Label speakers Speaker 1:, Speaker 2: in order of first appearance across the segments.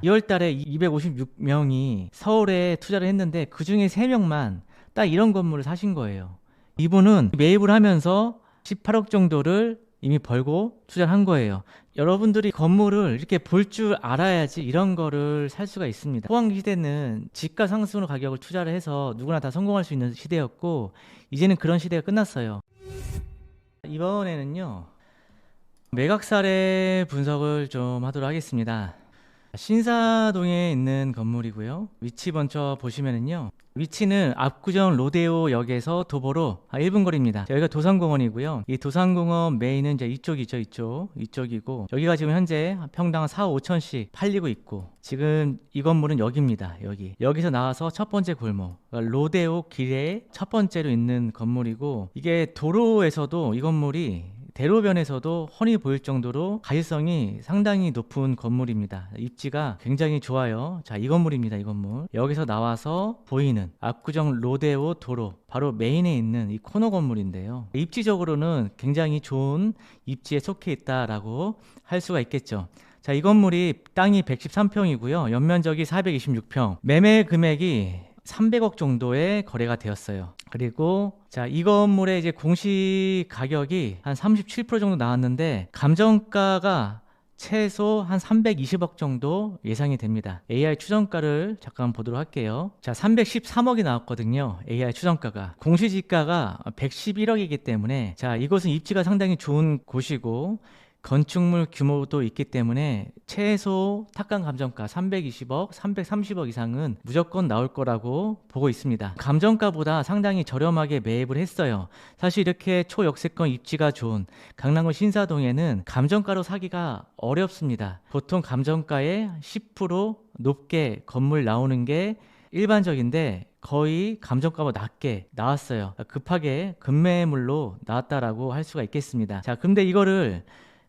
Speaker 1: 2월 달에 256명이 서울에 투자를 했는데 그중에 3명만 딱 이런 건물을 사신 거예요. 이분은 매입을 하면서 18억 정도를 이미 벌고 투자를 한 거예요. 여러분들이 건물을 이렇게 볼 줄 알아야지 이런 거를 살 수가 있습니다. 호황기 시대는 집가 상승으로 가격을 투자를 해서 누구나 다 성공할 수 있는 시대였고, 이제는 그런 시대가 끝났어요. 이번에는요, 매각 사례 분석을 좀 하도록 하겠습니다. 신사동에 있는 건물이고요. 위치 먼저 보시면은요. 위치는 압구정 로데오역에서 도보로 1분 거리입니다. 여기가 도산공원이고요. 이 도산공원 메인은 이제 이쪽이죠. 이쪽이고, 여기가 지금 현재 평당 4, 5천씩 팔리고 있고, 지금 이 건물은 여기입니다. 여기서 나와서 첫 번째 골목, 그러니까 로데오 길에 첫 번째로 있는 건물이고, 이게 도로에서도 이 건물이 대로변에서도 훤히 보일 정도로 가시성이 상당히 높은 건물입니다. 입지가 굉장히 좋아요. 자, 이 건물입니다. 이 건물. 여기서 나와서 보이는 압구정 로데오 도로 바로 메인에 있는 이 코너 건물인데요. 입지적으로는 굉장히 좋은 입지에 속해 있다라고 할 수가 있겠죠. 자, 이 건물이 땅이 113평이고요. 연면적이 426평. 매매 금액이 300억 정도의 거래가 되었어요. 그리고 자, 이 건물의 이제 공시 가격이 한 37% 정도 나왔는데 감정가가 최소 한 320억 정도 예상이 됩니다. AI 추정가를 잠깐 보도록 할게요. 자, 313억이 나왔거든요. AI 추정가가. 공시지가가 111억이기 때문에, 자, 이곳은 입지가 상당히 좋은 곳이고 건축물 규모도 있기 때문에 최소 탁감 감정가 320억, 330억 이상은 무조건 나올 거라고 보고 있습니다. 감정가보다 상당히 저렴하게 매입을 했어요. 사실 이렇게 초역세권 입지가 좋은 강남구 신사동에는 감정가로 사기가 어렵습니다. 보통 감정가의 10% 높게 건물 나오는 게 일반적인데 거의 감정가보다 낮게 나왔어요. 급하게 급매물로 나왔다라고 할 수가 있겠습니다. 자, 근데 이거를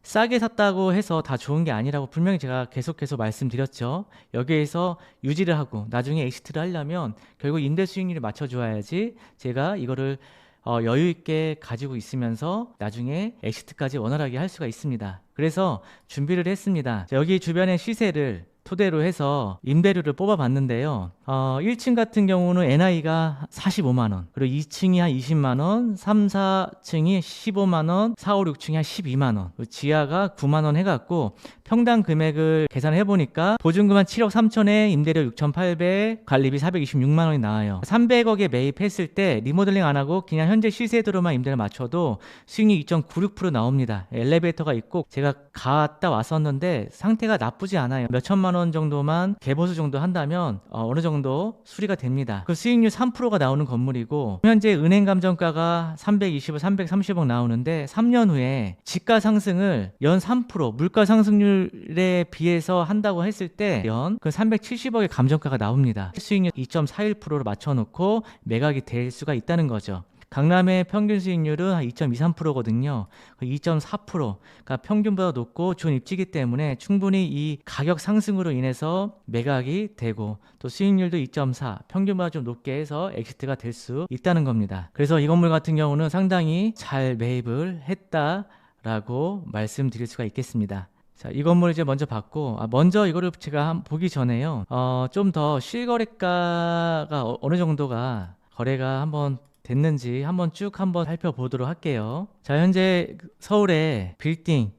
Speaker 1: 싸게 샀다고 해서 다 좋은 게 아니라고 분명히 제가 계속해서 말씀드렸죠. 여기에서 유지를 하고 나중에 엑시트를 하려면 결국 임대 수익률을 맞춰줘야지 제가 이거를 여유 있게 가지고 있으면서 나중에 엑시트까지 원활하게 할 수가 있습니다. 그래서 준비를 했습니다. 자, 여기 주변의 시세를 토대로 해서 임대료를 뽑아봤는데요. 1층 같은 경우는 NI가 45만원, 그리고 2층이 한 20만원, 3, 4층이 15만원, 4, 5, 6층이 한 12만원, 지하가 9만원 해갖고 평당 금액을 계산해보니까 보증금 한 7억 3천에 임대료 6,800, 관리비 426만원이 나와요. 300억에 매입했을 때 리모델링 안 하고 그냥 현재 시세대로만 임대를 맞춰도 수익률 2.96% 나옵니다. 엘리베이터가 있고 제가 갔다 왔었는데 상태가 나쁘지 않아요. 몇 천만 원 정도만 개보수 정도 한다면 어느 정도 수리가 됩니다. 그 수익률 3%가 나오는 건물이고 현재 은행 감정가가 320억, 330억 나오는데 3년 후에 집가 상승을 연 3% 물가 상승률에 비해서 한다고 했을 때 연 그 370억의 감정가가 나옵니다. 수익률 2.41%로 맞춰놓고 매각이 될 수가 있다는 거죠. 강남의 평균 수익률은 한 2.23%거든요. 2.4%, 그러니까 평균보다 높고 좋은 입지이기 때문에 충분히 이 가격 상승으로 인해서 매각이 되고 또 수익률도 2.4, 평균보다 좀 높게 해서 엑시트가 될 수 있다는 겁니다. 그래서 이 건물 같은 경우는 상당히 잘 매입을 했다라고 말씀드릴 수가 있겠습니다. 자, 이 건물 이제 먼저 봤고, 먼저 이거를 제가 보기 전에요. 좀 더 실거래가가 어느 정도가 거래가 한번 됐는지 한번 살펴보도록 할게요. 자, 현재 서울에 빌딩이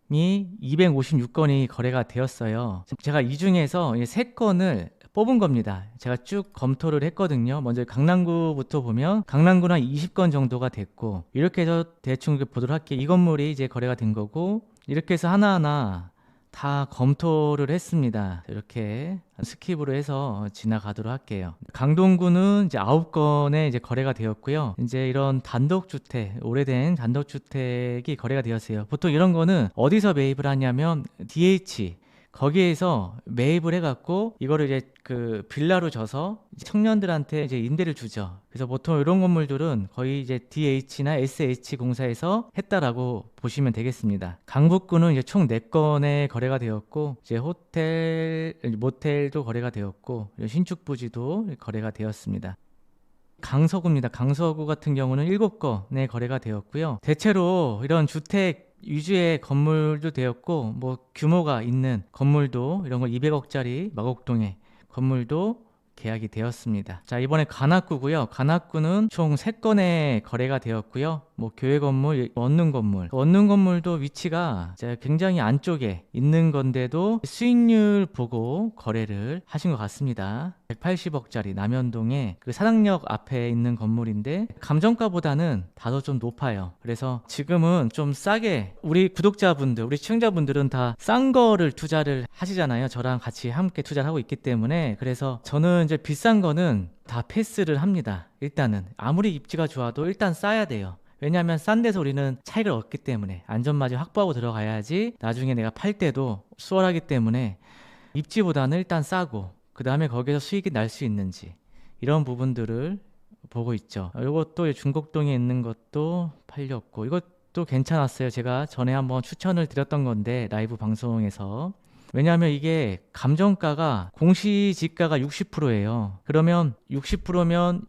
Speaker 1: 256건이 거래가 되었어요. 제가 이 중에서 3건을 뽑은 겁니다. 제가 쭉 검토를 했거든요. 먼저 강남구부터 보면 강남구는 한 20건 정도가 됐고, 이렇게 해서 대충 보도록 할게요. 이 건물이 이제 거래가 된 거고, 이렇게 해서 하나하나 다 검토를 했습니다. 이렇게 스킵으로 해서 지나가도록 할게요. 강동구는 이제 9건에 이제 거래가 되었고요. 이제 이런 단독주택, 오래된 단독주택이 거래가 되었어요. 보통 이런 거는 어디서 매입을 하냐면 DH 거기에서 매입을 해갖고 이거를 이제 그 빌라로 줘서 청년들한테 이제 임대를 주죠. 그래서 보통 이런 건물들은 거의 이제 DH나 SH 공사에서 했다라고 보시면 되겠습니다. 강북구는 이제 총 4건의 거래가 되었고, 이제 호텔, 모텔도 거래가 되었고, 신축부지도 거래가 되었습니다. 강서구입니다. 강서구 같은 경우는 7건의 거래가 되었고요. 대체로 이런 주택 위주의 건물도 되었고 뭐 규모가 있는 건물도 이런 거 200억짜리 마곡동에 건물도 계약이 되었습니다. 자, 이번에 관악구고요. 관악구는 총 3건의 거래가 되었고요. 뭐 교회 건물, 원룸 건물. 원룸 건물도 위치가 굉장히 안쪽에 있는 건데도 수익률 보고 거래를 하신 것 같습니다. 180억짜리 남현동에 그 사당역 앞에 있는 건물인데 감정가보다는 다소 좀 높아요. 그래서 지금은 좀 싸게 우리 구독자분들, 우리 시청자분들은 다 싼 거를 투자를 하시잖아요. 저랑 같이 함께 투자를 하고 있기 때문에. 그래서 저는 이제 비싼 거는 다 패스를 합니다. 일단은 아무리 입지가 좋아도 일단 싸야 돼요. 왜냐하면 싼 데서 우리는 차익을 얻기 때문에 안전마진 확보하고 들어가야지 나중에 내가 팔 때도 수월하기 때문에 입지보다는 일단 싸고 그 다음에 거기서 수익이 날 수 있는지 이런 부분들을 보고 있죠. 이것도 중곡동에 있는 것도 팔렸고 이것도 괜찮았어요. 제가 전에 한번 추천을 드렸던 건데 라이브 방송에서. 왜냐하면 이게 감정가가 공시지가가 60%예요. 그러면 60%면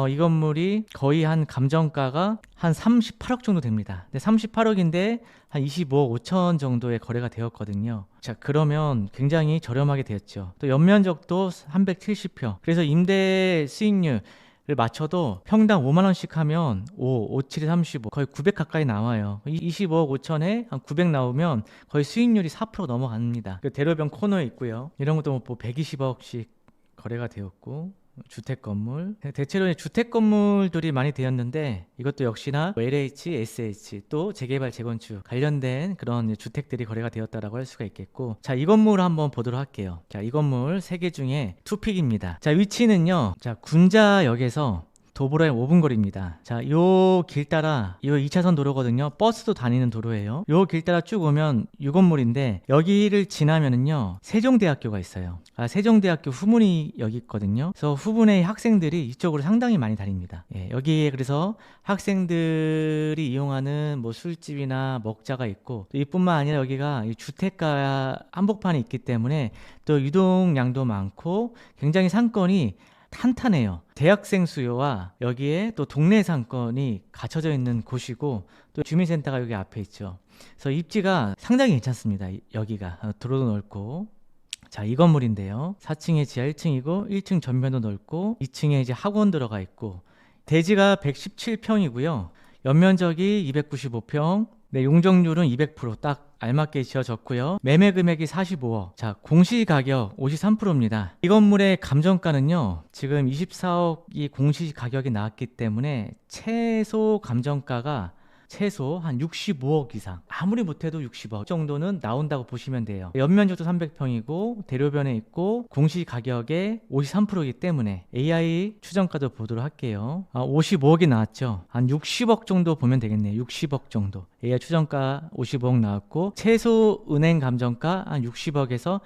Speaker 1: 이 건물이 거의 한 감정가가 한 38억 정도 됩니다. 근데 38억인데 한 25억 5천 정도의 거래가 되었거든요. 자, 그러면 굉장히 저렴하게 되었죠. 또 연면적도 370평. 그래서 임대 수익률 를 맞춰도 평당 5만원씩 하면 5, 7에 35 거의 900 가까이 나와요. 25억 5천에 한 900 나오면 거의 수익률이 4% 넘어갑니다. 그 대로변 코너에 있고요. 이런 것도 뭐 120억씩 거래가 되었고 주택 건물 대체로 주택 건물들이 많이 되었는데 이것도 역시나 LH, SH 또 재개발 재건축 관련된 그런 주택들이 거래가 되었다라고 할 수가 있겠고 자, 이 건물을 한번 보도록 할게요. 자, 이 건물 3개 중에 투픽입니다. 자, 위치는요. 자, 군자역에서 도보로의 5분 거리입니다. 자, 요 길 따라 요 2차선 도로거든요. 버스도 다니는 도로예요. 요 길 따라 쭉 오면 요 건물인데 여기를 지나면은요 세종대학교가 있어요. 세종대학교 후문이 여기 있거든요. 그래서 후문의 학생들이 이쪽으로 상당히 많이 다닙니다. 예, 여기에 그래서 학생들이 이용하는 뭐 술집이나 먹자가 있고 또 이뿐만 아니라 여기가 주택가 한복판이 있기 때문에 또 유동량도 많고 굉장히 상권이 탄탄해요. 대학생 수요와 여기에 또 동네 상권이 갖춰져 있는 곳이고 또 주민센터가 여기 앞에 있죠. 그래서 입지가 상당히 괜찮습니다. 여기가 도로도 넓고 자, 이 건물인데요. 4층에 지하 1층이고 1층 전면도 넓고 2층에 이제 학원 들어가 있고 대지가 117평이고요. 연면적이 295평. 네, 용적률은 200%딱 알맞게 지어졌고요. 매매 금액이 45억. 자, 공시 가격 53%입니다. 이 건물의 감정가는요. 지금 24억이 공시 가격이 나왔기 때문에 최소 감정가가 최소 한 65억 이상 아무리 못해도 60억 정도는 나온다고 보시면 돼요. 연면적도 300평이고 대로변에 있고 공시 가격의 53%이기 때문에 AI 추정가도 보도록 할게요. 55억이 나왔죠. 한 60억 정도 보면 되겠네요. 60억 정도 AI 추정가 55억 나왔고 최소 은행 감정가 한 60억에서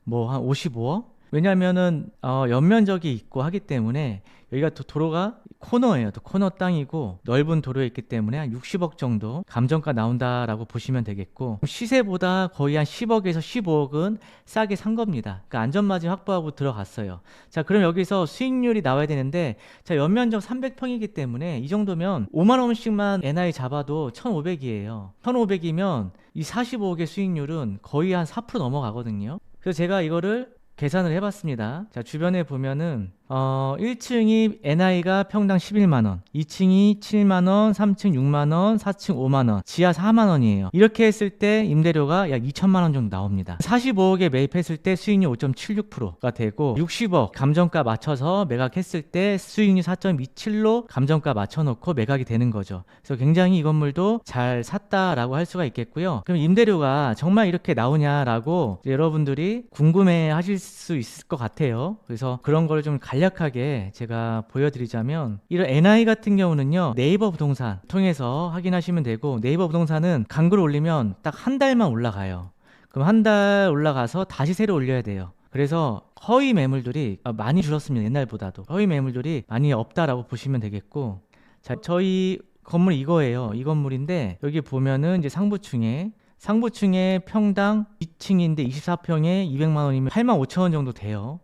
Speaker 1: 뭐 한 55억. 왜냐하면은 연면적이 있고 하기 때문에 여기가 또 도로가 코너예요. 또 코너 땅이고 넓은 도로에 있기 때문에 한 60억 정도 감정가 나온다라고 보시면 되겠고 시세보다 거의 한 10억에서 15억은 싸게 산 겁니다. 그러니까 안전마진 확보하고 들어갔어요. 자, 그럼 여기서 수익률이 나와야 되는데 자, 연면적 300평이기 때문에 이 정도면 5만 원씩만 NI 잡아도 1,500이에요. 1,500이면 이 45억의 수익률은 거의 한 4% 넘어가거든요. 그래서 제가 이거를 계산을 해봤습니다. 자, 주변에 보면은 1층이 NI가 평당 11만원, 2층이 7만원, 3층 6만원, 4층 5만원, 지하 4만원이에요. 이렇게 했을 때 임대료가 약 2천만원 정도 나옵니다. 45억에 매입했을 때 수익률 5.76%가 되고 60억 감정가 맞춰서 매각했을 때 수익률 4.27로 감정가 맞춰놓고 매각이 되는 거죠. 그래서 굉장히 이 건물도 잘 샀다라고 할 수가 있겠고요. 그럼 임대료가 정말 이렇게 나오냐라고 여러분들이 궁금해 하실 수 있을 것 같아요. 그래서 그런 걸 좀 간략하게 제가 보여드리자면 이런 NI 같은 경우는요 네이버 부동산 통해서 확인하시면 되고 네이버 부동산은 광고를 올리면 딱 한 달만 올라가요. 그럼 한 달 올라가서 다시 새로 올려야 돼요. 그래서 허위 매물들이 많이 줄었습니다. 옛날보다도 허위 매물들이 많이 없다라고 보시면 되겠고 자, 저희 건물 이거예요. 이 건물인데 여기 보면은 이제 상부층에 평당 2층인데 24평에 200만 원이면 8만 5천 원 정도 돼요.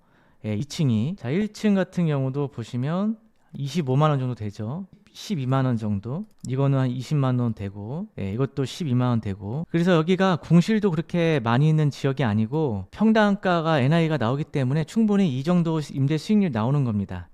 Speaker 1: 예, 2층이. 자, 1층 같은 경우도 보시면 25만 원 정도 되죠. 12만 원 정도, 이거는 한 20만 원 되고, 예, 이것도 12만 원 되고. 그래서 여기가 공실도 그렇게 많이 있는 지역이 아니고 평당가가 NI가 나오기 때문에 충분히 이 정도 임대 수익률이 나오는 겁니다.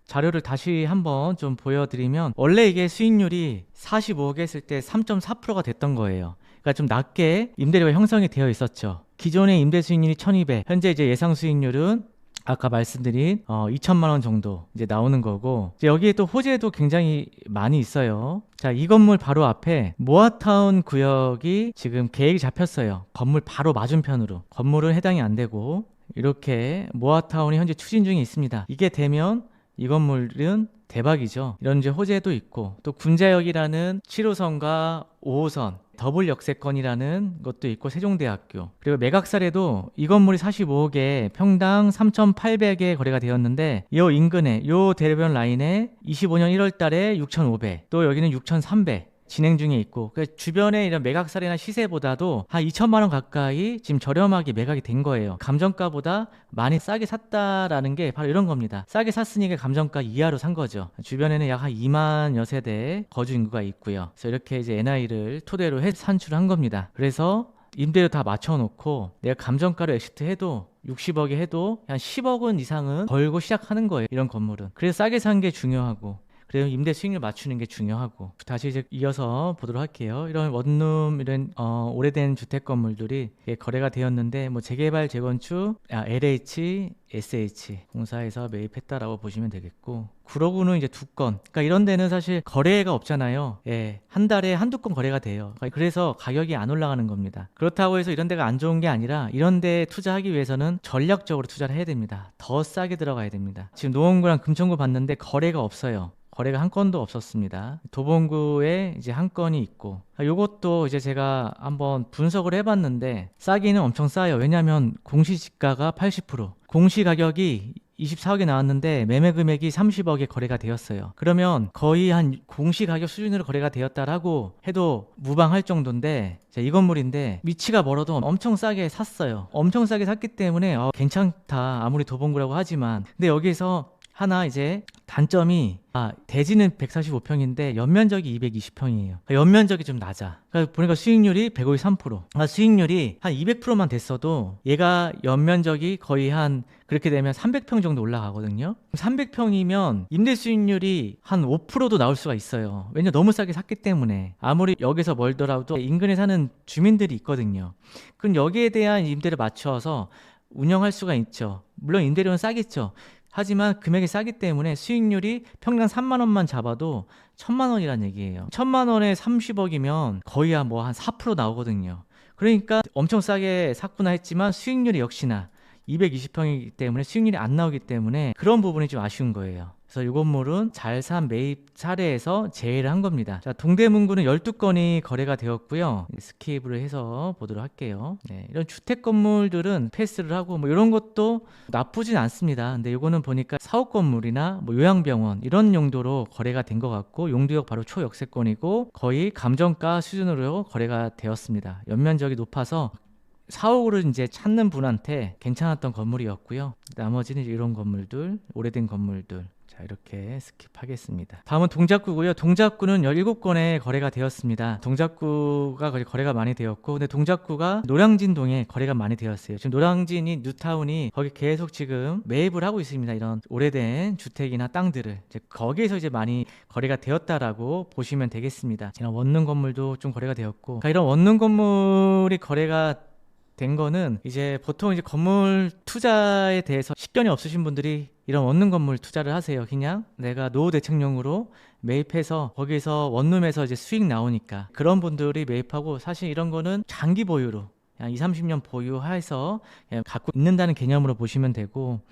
Speaker 1: 자료를 다시 한번 좀 보여드리면, 원래 이게 수익률이 45억 했을 때 3.4%가 됐던 거예요. 그러니까 좀 낮게 임대료가 형성이 되어 있었죠. 기존의 임대 수익률이 1200, 현재 이제 예상 수익률은 아까 말씀드린 2천만 원 정도 이제 나오는 거고, 이제 여기에 또 호재도 굉장히 많이 있어요. 자, 이 건물 바로 앞에 모아타운 구역이 지금 계획이 잡혔어요. 건물 바로 맞은편으로. 건물은 해당이 안 되고, 이렇게 모아타운이 현재 추진 중에 있습니다. 이게 되면 이 건물은 대박이죠. 이런 이제 호재도 있고, 또 군자역이라는 7호선과 5호선 더블 역세권이라는 것도 있고, 세종대학교, 그리고 매각사례도 이 건물이 45억에 평당 3,800에 거래가 되었는데, 이 인근에 이 대로변 라인에 25년 1월 달에 6,500, 또 여기는 6,300 진행 중에 있고, 그러니까 주변에 이런 매각사례나 시세보다도 한 2천만 원 가까이 지금 저렴하게 매각이 된 거예요. 감정가보다 많이 싸게 샀다라는 게 바로 이런 겁니다. 싸게 샀으니까 감정가 이하로 산 거죠. 주변에는 약 한 2만여 세대 거주 인구가 있고요. 그래서 이렇게 이제 NI를 토대로 해 산출한 겁니다. 그래서 임대료 다 맞춰놓고 내가 감정가로 엑시트 해도 60억에 해도 한 10억은 이상은 벌고 시작하는 거예요, 이런 건물은. 그래서 싸게 산 게 중요하고, 그래서 임대 수익률 맞추는 게 중요하고. 다시 이제 이어서 보도록 할게요. 이런 원룸, 이런 오래된 주택 건물들이 거래가 되었는데, 뭐 재개발, 재건축, LH, SH 공사에서 매입했다라고 보시면 되겠고, 구로구는 이제 2건. 그러니까 이런 데는 사실 거래가 없잖아요. 예, 한 달에 한두 건 거래가 돼요. 그래서 가격이 안 올라가는 겁니다. 그렇다고 해서 이런 데가 안 좋은 게 아니라, 이런 데 투자하기 위해서는 전략적으로 투자를 해야 됩니다. 더 싸게 들어가야 됩니다. 지금 노원구랑 금천구 봤는데 거래가 없어요. 거래가 한 건도 없었습니다. 도봉구에 이제 한 건이 있고, 요것도 이제 제가 한번 분석을 해봤는데 싸기는 엄청 싸요. 왜냐하면 공시지가가 80%, 공시 가격이 24억에 나왔는데 매매 금액이 30억에 거래가 되었어요. 그러면 거의 한 공시 가격 수준으로 거래가 되었다라고 해도 무방할 정도인데, 이 건물인데 위치가 멀어도 엄청 싸게 샀어요. 엄청 싸게 샀기 때문에 괜찮다, 아무리 도봉구라고 하지만. 근데 여기서 하나 이제 단점이, 대지는 145평인데 연면적이 220평이에요. 연면적이 좀 낮아. 그러니까 보니까 수익률이 153%. 수익률이 한 200%만 됐어도 얘가 연면적이 거의 한, 그렇게 되면 300평 정도 올라가거든요. 300평이면 임대 수익률이 한 5%도 나올 수가 있어요. 왜냐면 너무 싸게 샀기 때문에. 아무리 여기서 멀더라도 인근에 사는 주민들이 있거든요. 그럼 여기에 대한 임대를 맞춰서 운영할 수가 있죠. 물론 임대료는 싸겠죠. 하지만 금액이 싸기 때문에 수익률이 평당 3만 원만 잡아도 1,000만 원이란 얘기예요. 1,000만 원에 30억이면 거의 한 4% 나오거든요. 그러니까 엄청 싸게 샀구나 했지만 수익률이 역시나 220평이기 때문에 수익률이 안 나오기 때문에 그런 부분이 좀 아쉬운 거예요. 그래서 이 건물은 잘 산 매입 사례에서 제외를 한 겁니다. 자, 동대문구는 12건이 거래가 되었고요. 스킵을 해서 보도록 할게요. 네, 이런 주택 건물들은 패스를 하고 뭐 이런 것도 나쁘진 않습니다. 근데 이거는 보니까 사업 건물이나 뭐 요양병원 이런 용도로 거래가 된 것 같고, 용두역 바로 초역세권이고 거의 감정가 수준으로 거래가 되었습니다. 연면적이 높아서 사옥으로 이제 찾는 분한테 괜찮았던 건물이었고요. 나머지는 이런 건물들, 오래된 건물들. 자, 이렇게 스킵하겠습니다. 다음은 동작구고요. 동작구는 17건에 거래가 되었습니다. 동작구가 거래가 많이 되었고, 근데 동작구가 노량진동에 거래가 많이 되었어요. 지금 노량진이 뉴타운이 거기 계속 지금 매입을 하고 있습니다. 이런 오래된 주택이나 땅들을 이제 거기에서 이제 많이 거래가 되었다라고 보시면 되겠습니다. 지난 원룸 건물도 좀 거래가 되었고, 그러니까 이런 원룸 건물이 거래가 된 거는 이제 보통 이제 건물 투자에 대해서 식견이 없으신 분들이 이런 원룸 건물 투자를 하세요. 그냥 내가 노후 대책용으로 매입해서 거기서 원룸에서 이제 수익 나오니까 그런 분들이 매입하고, 사실 이런 거는 장기 보유로 그냥 20-30년 보유해서 갖고 있는다는 개념으로 보시면 되고,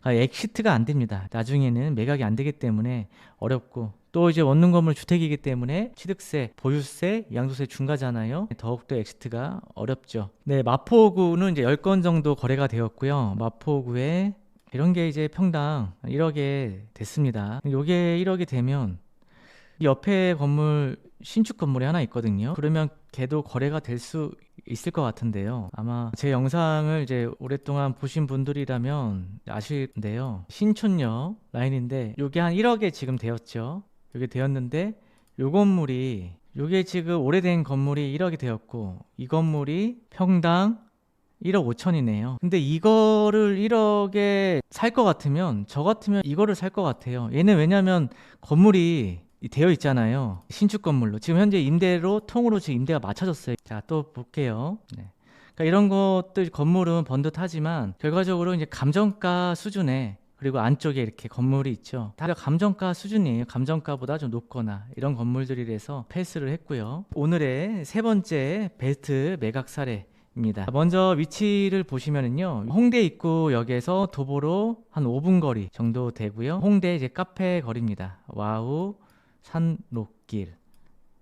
Speaker 1: 엑시트가 안 됩니다. 나중에는 매각이 안 되기 때문에 어렵고, 또 이제 원룸 건물 주택이기 때문에 취득세, 보유세, 양도세 중과잖아요. 더욱더 엑시트가 어렵죠. 네, 마포구는 이제 10건 정도 거래가 되었고요. 마포구에 이런 게 이제 평당 1억에 됐습니다. 요게 1억이 되면 옆에 건물, 신축 건물이 하나 있거든요. 그러면 걔도 거래가 될 수 있을 것 같은데요. 아마 제 영상을 이제 오랫동안 보신 분들이라면 아실텐데요. 신촌역 라인인데 요게 한 1억에 지금 되었죠. 이게 되었는데 요 건물이 요게 지금 오래된 건물이 1억이 되었고 이 건물이 평당 1억 5천이네요. 근데 이거를 1억에 살 것 같으면 저 같으면 이거를 살 것 같아요. 얘는 왜냐면 건물이 되어 있잖아요. 신축 건물로 지금 현재 임대로 통으로 지금 임대가 맞춰졌어요. 자, 또 볼게요. 네. 그러니까 이런 것들 건물은 번듯하지만 결과적으로 이제 감정가 수준에 그리고 안쪽에 이렇게 건물이 있죠. 다 감정가 수준이에요. 감정가보다 좀 높거나 이런 건물들이라서 패스를 했고요. 오늘의 세 번째 베스트 매각 사례입니다. 먼저 위치를 보시면은요. 홍대 입구역에서 도보로 한 5분 거리 정도 되고요. 홍대 이제 카페 거리입니다. 와우 산록길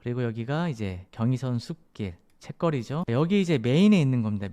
Speaker 1: 그리고 여기가 이제 경의선 숲길 책거리죠. 여기 이제 메인에 있는 겁니다.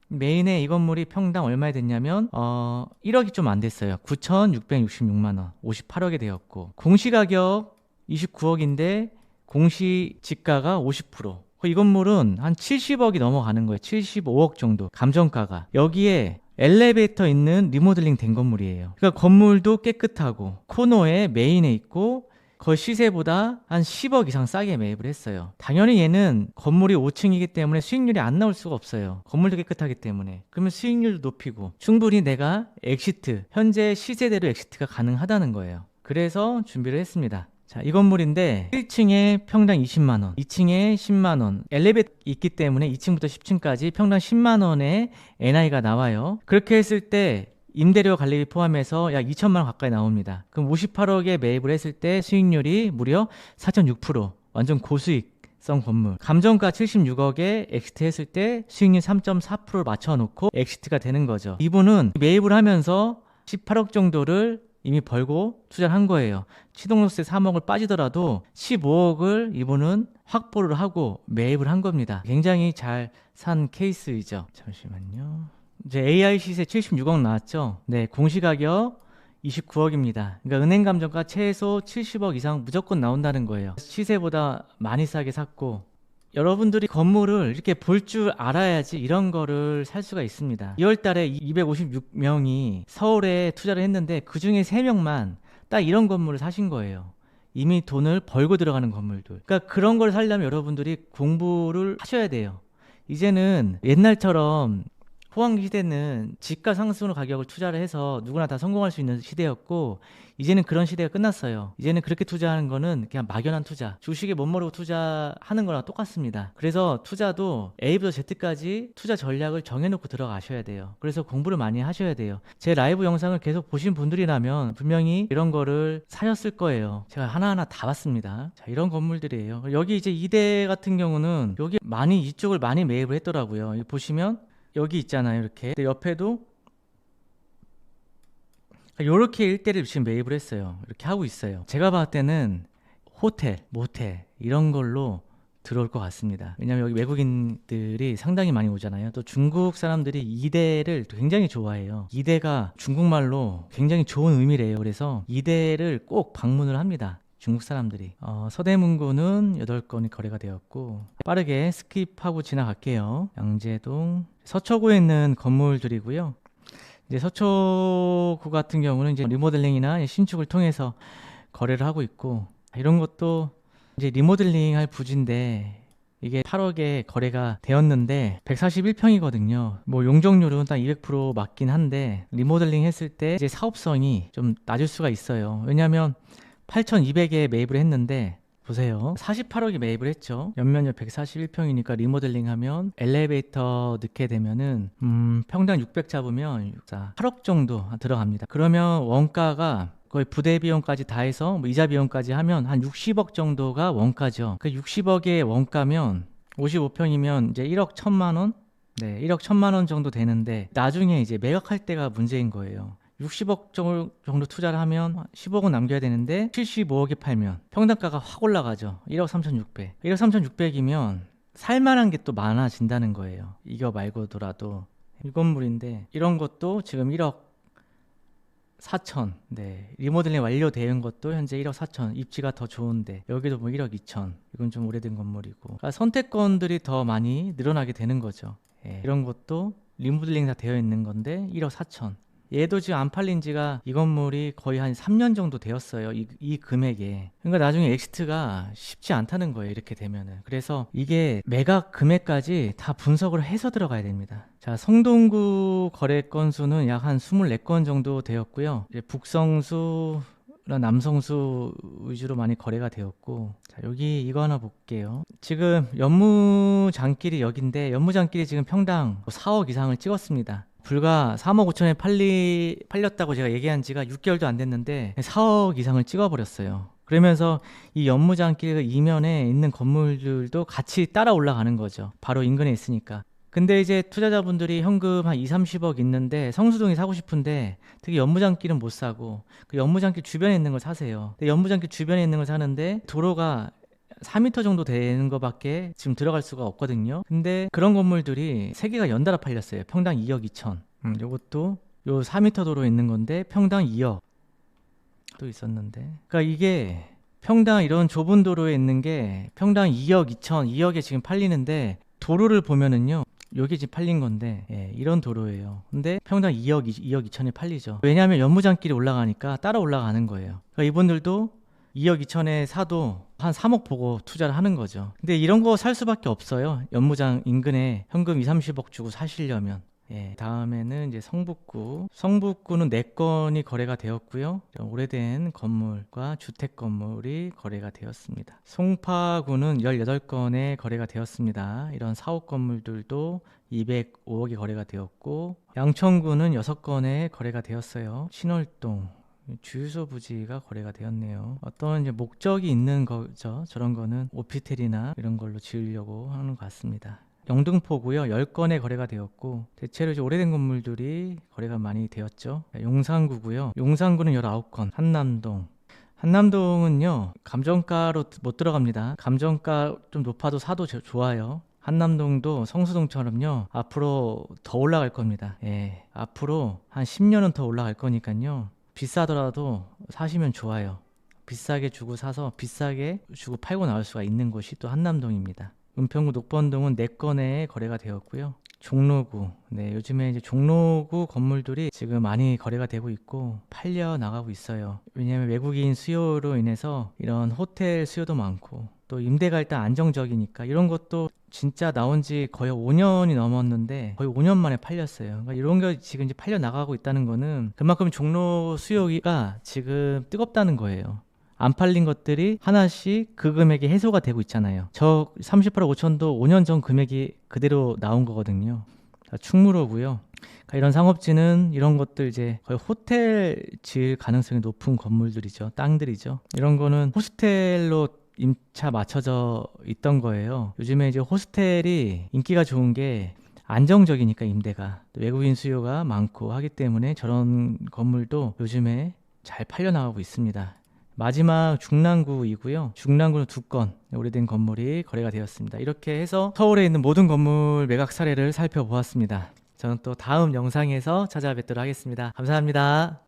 Speaker 1: 메인에 이 건물이 평당 얼마에 됐냐면 1억이 좀 안 됐어요. 9,666만 원. 58억에 되었고 공시가격 29억인데 공시지가가 50%. 이 건물은 한 70억이 넘어가는 거예요. 75억 정도 감정가가. 여기에 엘리베이터 있는 리모델링 된 건물이에요. 그러니까 건물도 깨끗하고 코너에 메인에 있고 거의 시세보다 한 10억 이상 싸게 매입을 했어요. 당연히 얘는 건물이 5층이기 때문에 수익률이 안 나올 수가 없어요. 건물도 깨끗하기 때문에. 그러면 수익률도 높이고 충분히 내가 엑시트, 현재 시세대로 엑시트가 가능하다는 거예요. 그래서 준비를 했습니다. 자, 이 건물인데 1층에 평당 20만 원, 2층에 10만 원. 엘리베이터 있기 때문에 2층부터 10층까지 평당 10만 원의 NI가 나와요. 그렇게 했을 때 임대료 관리비 포함해서 약 2천만 원 가까이 나옵니다. 그럼 58억에 매입을 했을 때 수익률이 무려 4.6%. 완전 고수익성 건물. 감정가 76억에 엑시트 했을 때 수익률 3.4%를 맞춰놓고 엑시트가 되는 거죠. 이분은 매입을 하면서 18억 정도를 이미 벌고 투자를 한 거예요. 취득세 3억을 빠지더라도 15억을 이분은 확보를 하고 매입을 한 겁니다. 굉장히 잘 산 케이스이죠. 잠시만요. 이제 AI 시세 76억 나왔죠. 네, 공시가격 29억입니다. 그러니까 은행 감정가 최소 70억 이상 무조건 나온다는 거예요. 시세보다 많이 싸게 샀고 여러분들이 건물을 이렇게 볼 줄 알아야지 이런 거를 살 수가 있습니다. 2월 달에 256명이 서울에 투자를 했는데 그 중에 3명만 딱 이런 건물을 사신 거예요. 이미 돈을 벌고 들어가는 건물들. 그러니까 그런 걸 사려면 여러분들이 공부를 하셔야 돼요. 이제는 옛날처럼 호황기 시대는 집가 상승으로 가격을 투자를 해서 누구나 다 성공할 수 있는 시대였고 이제는 그런 시대가 끝났어요. 이제는 그렇게 투자하는 거는 그냥 막연한 투자, 주식에 못 모르고 투자하는 거랑 똑같습니다. 그래서 투자도 A부터 Z까지 투자 전략을 정해놓고 들어가셔야 돼요. 그래서 공부를 많이 하셔야 돼요. 제 라이브 영상을 계속 보신 분들이라면 분명히 이런 거를 사셨을 거예요. 제가 하나하나 다 봤습니다. 자, 이런 건물들이에요. 여기 이제 이대 같은 경우는 여기 이쪽을 많이 매입을 했더라고요. 여기 보시면 여기 있잖아요. 이렇게 옆에도 이렇게 일대를 지금 매입을 했어요. 이렇게 하고 있어요. 제가 봤을 때는 호텔, 모텔 이런 걸로 들어올 것 같습니다. 왜냐면 여기 외국인들이 상당히 많이 오잖아요. 또 중국 사람들이 이대를 굉장히 좋아해요. 이대가 중국말로 굉장히 좋은 의미래요. 그래서 이대를 꼭 방문을 합니다. 중국 사람들이. 서대문구는 8건이 거래가 되었고 빠르게 스킵하고 지나갈게요. 양재동, 서초구에 있는 건물들이고요. 이제 서초구 같은 경우는 이제 리모델링이나 신축을 통해서 거래를 하고 있고 이런 것도 이제 리모델링 할 부지인데 이게 8억에 거래가 되었는데 141평이거든요. 뭐 용적률은 딱 200% 맞긴 한데 리모델링 했을 때 이제 사업성이 좀 낮을 수가 있어요. 왜냐하면 8,200에 매입을 했는데 보세요. 48억에 매입을 했죠. 연면적 141평이니까 리모델링 하면 엘리베이터 넣게 되면은 평당 600 잡으면 8억 정도 들어갑니다. 그러면 원가가 거의 부대 비용까지 다 해서 뭐 이자 비용까지 하면 한 60억 정도가 원가죠. 그 60억의 원가면 55평이면 이제 1억 1천만 원? 네, 1억 1천만 원 정도 되는데 나중에 이제 매각할 때가 문제인 거예요. 60억 정도 투자를 하면 10억은 남겨야 되는데 75억에 팔면 평당가가 확 올라가죠. 1억 3,600. 1억 3,600이면 살만한 게 또 많아진다는 거예요. 이거 말고더라도 이 건물인데 이런 것도 지금 1억 4천. 네, 리모델링 완료된 것도 현재 1억 4천. 입지가 더 좋은데 여기도 뭐 1억 2천. 이건 좀 오래된 건물이고 그러니까 선택권들이 더 많이 늘어나게 되는 거죠. 예, 이런 것도 리모델링 다 되어 있는 건데 1억 4천. 얘도 지금 안 팔린 지가 이 건물이 거의 한 3년 정도 되었어요. 이 금액에. 그러니까 나중에 엑시트가 쉽지 않다는 거예요. 이렇게 되면은. 그래서 이게 매각 금액까지 다 분석을 해서 들어가야 됩니다. 자, 성동구 거래 건수는 약 한 24건 정도 되었고요. 이제 북성수 남성수 위주로 많이 거래가 되었고, 자, 여기 이거 하나 볼게요. 지금 연무장길이 여긴데, 연무장길이 지금 평당 4억 이상을 찍었습니다. 불과 3억 5천에 팔렸다고 제가 얘기한 지가 6개월도 안 됐는데 4억 이상을 찍어버렸어요. 그러면서 이 연무장길 이면에 있는 건물들도 같이 따라 올라가는 거죠. 바로 인근에 있으니까. 근데 이제 투자자분들이 현금 한 2, 30억 있는데 성수동이 사고 싶은데 특히 연무장길은 못 사고 그 연무장길 주변에 있는 걸 사세요. 근데 연무장길 주변에 있는 걸 사는데 도로가 4m 정도 되는 거밖에 지금 들어갈 수가 없거든요. 근데 그런 건물들이 3개가 연달아 팔렸어요. 평당 2억 2천. 요것도 요 4m 도로에 있는 건데 평당 2억 또 있었는데. 그러니까 이게 평당 이런 좁은 도로에 있는 게 평당 2억 2천, 2억에 지금 팔리는데 도로를 보면은요. 여기 지금 팔린 건데 이런 도로예요. 근데 평당 2억 2천에 팔리죠. 왜냐하면 연무장길이 올라가니까 따라 올라가는 거예요. 그러니까 이분들도 2억 2천에 사도 한 3억 보고 투자를 하는 거죠. 근데 이런 거 살 수밖에 없어요. 연무장 인근에 현금 2, 30억 주고 사시려면. 다음에는 이제 성북구. 성북구는 4건이 거래가 되었고요. 오래된 건물과 주택 건물이 거래가 되었습니다. 송파구는 18건의 거래가 되었습니다. 이런 사옥 건물들도 205억이 거래가 되었고, 양천구는 6건의 거래가 되었어요. 신월동 주유소 부지가 거래가 되었네요. 어떤 이제 목적이 있는 거죠. 저런 거는 오피스텔이나 이런 걸로 지으려고 하는 것 같습니다. 영등포고요. 10건의 거래가 되었고, 대체로 이제 오래된 건물들이 거래가 많이 되었죠. 용산구고요. 용산구는 19건. 한남동은요. 감정가로 못 들어갑니다. 감정가 좀 높아도 사도 좋아요. 한남동도 성수동처럼요. 앞으로 더 올라갈 겁니다. 앞으로 한 10년은 더 올라갈 거니까요. 비싸더라도 사시면 좋아요. 비싸게 주고 사서 비싸게 주고 팔고 나올 수가 있는 곳이 또 한남동입니다. 은평구 녹번동은 4건의 거래가 되었고요. 종로구, 요즘에 이제 종로구 건물들이 지금 많이 거래가 되고 있고 팔려 나가고 있어요. 왜냐하면 외국인 수요로 인해서 이런 호텔 수요도 많고 또 임대가 일단 안정적이니까 이런 것도 진짜 나온 지 거의 5년이 넘었는데 거의 5년 만에 팔렸어요. 그러니까 이런 게 지금 이제 팔려 나가고 있다는 거는 그만큼 종로 수요가 지금 뜨겁다는 거예요. 안 팔린 것들이 하나씩 그 금액이 해소가 되고 있잖아요. 저 38억 5천도 5년 전 금액이 그대로 나온 거거든요. 충무로고요. 그러니까 이런 상업지는 이런 것들 이제 거의 호텔 지을 가능성이 높은 건물들이죠. 땅들이죠. 이런 거는 호스텔로 임차 맞춰져 있던 거예요. 요즘에 이제 호스텔이 인기가 좋은 게 안정적이니까 임대가 외국인 수요가 많고 하기 때문에 저런 건물도 요즘에 잘 팔려나가고 있습니다. 마지막 중랑구이고요. 중랑구는 2건 오래된 건물이 거래가 되었습니다. 이렇게 해서 서울에 있는 모든 건물 매각 사례를 살펴보았습니다. 저는 또 다음 영상에서 찾아뵙도록 하겠습니다. 감사합니다.